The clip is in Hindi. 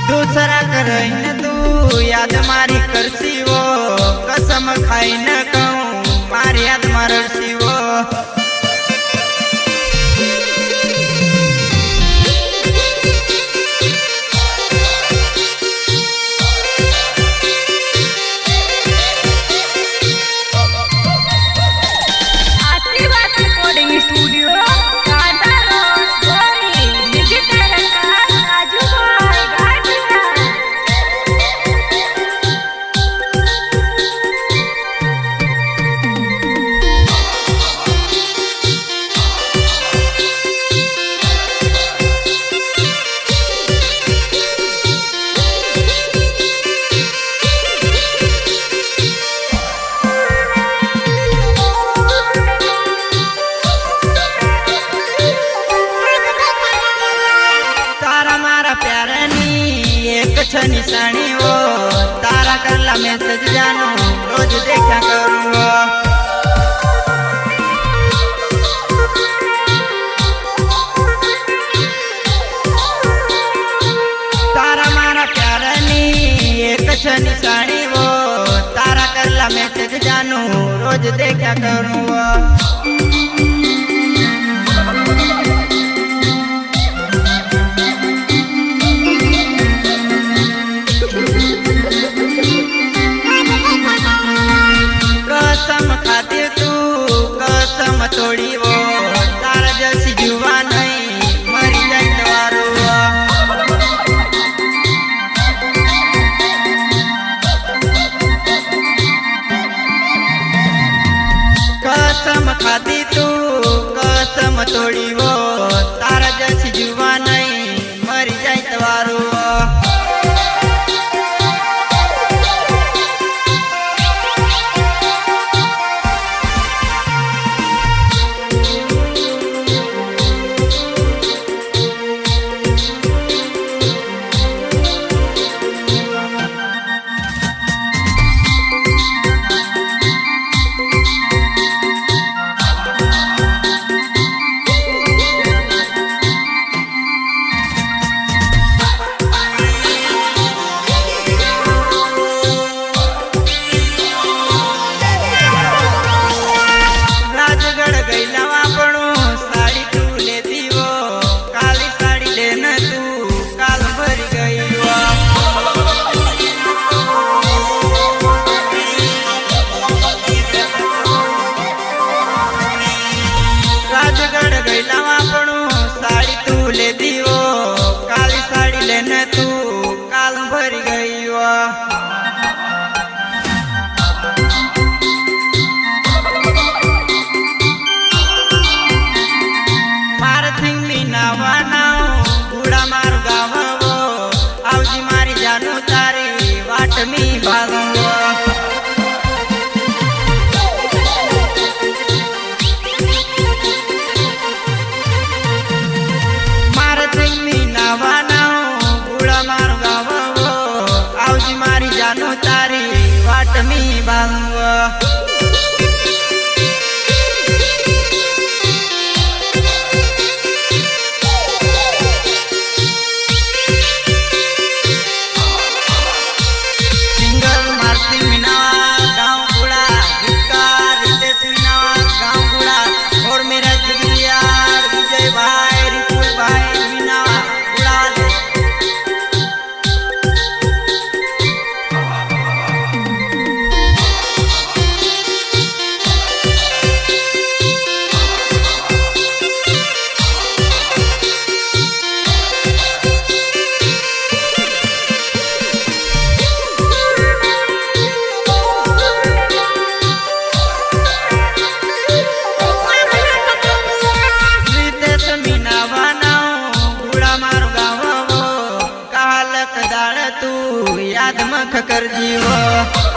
दूसरा करई न तू याद मारी करसी वो कसम खाई न कहूँ मारी याद मारसी वो निशानी वो तारा करला मैसेज जानू रोज देखा करूँ तारा मारा प्यारा नी एक निशानी वो तारा करला मैसेज जानू रोज देखा करूँ कसम खाती तू कसम तोड़ी वो तारा जैसी जुवा नहीं मरी जाए द्वारो कसम खाती तू कसम तोड़ी वो तारा जैसी जुवा नहीं मरी जाए द्वारो मी भागो मारत मी नावाना गुड़ा मार गावो आवजी मारी जानो तारी वाट मी भागो याद मख कर जीवो